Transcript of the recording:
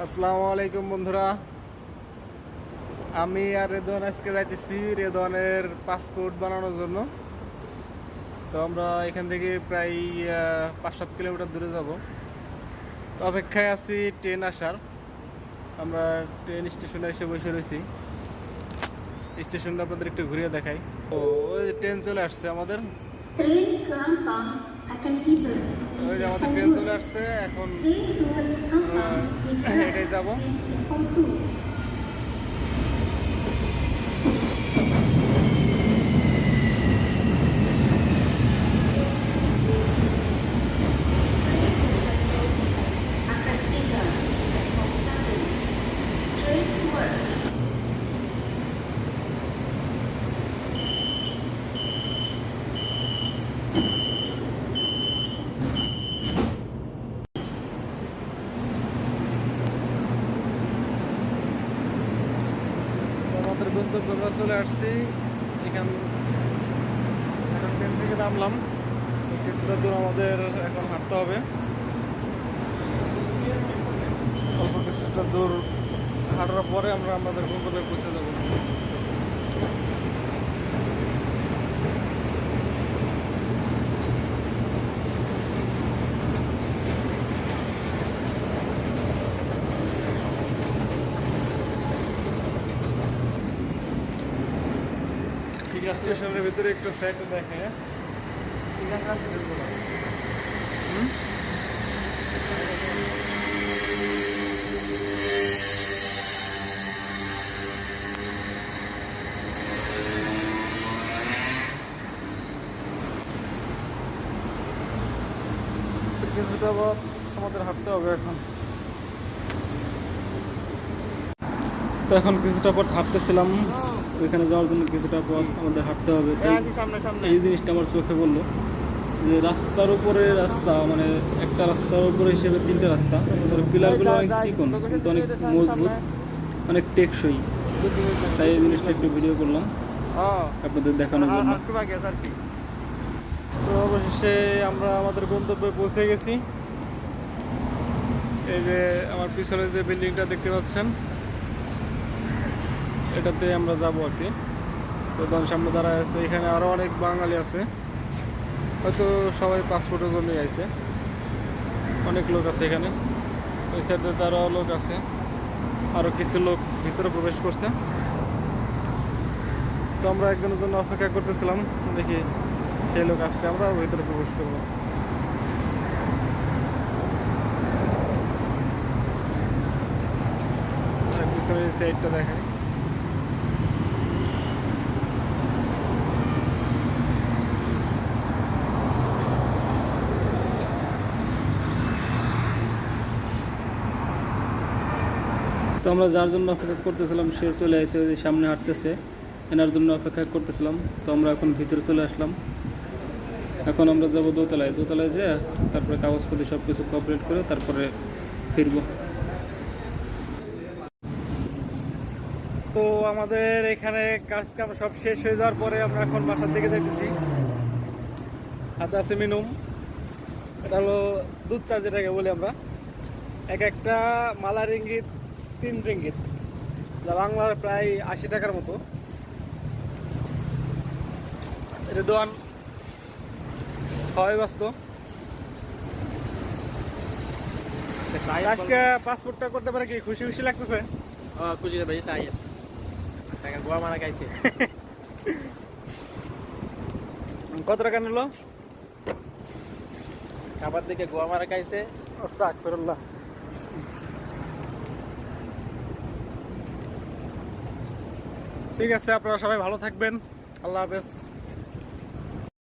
আসসালামু আলাইকুম বন্ধুরা, আমি আর রেদওয়ান আজকে যাইতেছি রেদওয়ানের পাসপোর্ট বানানোর জন্য। তো আমরা এখান থেকে প্রায় 5-7 কিলোমিটার দূরে যাব। তো অপেক্ষায় আছি ট্রেন আসার। আমরা ট্রেন স্টেশনে এসে বসে রয়েছি। স্টেশনটা আপনাদের একটু ঘুরিয়ে দেখাই। ও ওই যে ট্রেন চলে আসছে আমাদের। ওই যে আমাদের ট্রেন চলে আসছে, এখন এটাই যাব। আমাদের গন্তব্যে চলে আসছি। এখন ট্রেন থেকে নামলাম। কিছুটা দূর আমাদের এখন হাঁটতে হবে। অল্প কিছুটা দূর হাঁটার পরে আমরা আমাদের গন্তব্যে পৌঁছে যাব। স্টেশনের ভিতরে একটু সাইড দেখে কিছুটা আমাদের হাঁটতে হবে এখন। তো এখন কিছুটা পথ হাঁটতেছিলাম, ওইখানে যাওয়ার জন্য কিছুটা পথ আমাদের হাঁটতে হবে। এই জিনিসটা আমার চোখে বললো যে রাস্তার উপরে রাস্তা, মানে একটা রাস্তার উপরে হিসেবে 3টে রাস্তা, পিলারগুলো অনেক চিকন কিন্তু অনেক মজবুত, অনেক টেকসই। তাই এই জিনিসটা একটু ভিডিও করলাম আপনাদের দেখানোর জন্য। তো অবশেষে আমরা আমাদের গন্তব্যে পৌঁছে গেছি। এই যে আমার পিছনে যে বিল্ডিংটা দেখতে পাচ্ছেন, এটাতে আমরা যাব আর কি। প্রধান সামনে দাঁড়ায় আছে। এখানে আরও অনেক বাঙালি আছে, হয়তো সবাই পাসপোর্টের জন্যই আছে। অনেক লোক আছে এখানে। ওই সাইডে আরও লোক আছে, আরও কিছু লোক ভিতরে প্রবেশ করছে। তো আমরা একজনের জন্য অপেক্ষা করতেছিলাম, দেখি সেই লোক আসলে আমরা ভিতরে প্রবেশ করবো। পিছনে সাইডটা দেখায়। তো আমরা যার জন্য অপেক্ষা করতেছিলাম সে চলে আসে, ওই সামনে হাঁটতেছে, এনার জন্য অপেক্ষা করতেছিলাম। তো আমরা এখন ভিতরে চলে আসলাম। এখন আমরা যাব দোতলায়। দোতলায় যেয়ে তারপরে কাগজপত্র সব কিছু কমপ্লিট করে তারপরে ফিরব। তো আমাদের এখানে কাজ কাম সব শেষ হয়ে যাওয়ার পরে আমরা এখন বাসার দিকে যাইতেছি। হাতে আছে মিনুম, এটা হলো দুধ চা যেটাকে বলি আমরা। এক একটা মালা রিঙ্গিত 3 রিঙ্গিত, যা বাংলার প্রায় 80 টাকার মতো। রেদওয়ান হয় ব্যস্ত। আজকে পাসপোর্টটা করতে পারে কি খুশি খুশি লাগতেছে? খুশি ভাই, তাই টাকা গোয়া মারা খাইছে। কত টাকা নিল? খাবার দিকে গোয়া মারা খাইছে। আস্তাগফিরুল্লাহ। ঠিক আছে, আপনারা সবাই ভালো থাকবেন। আল্লাহ হাফেজ।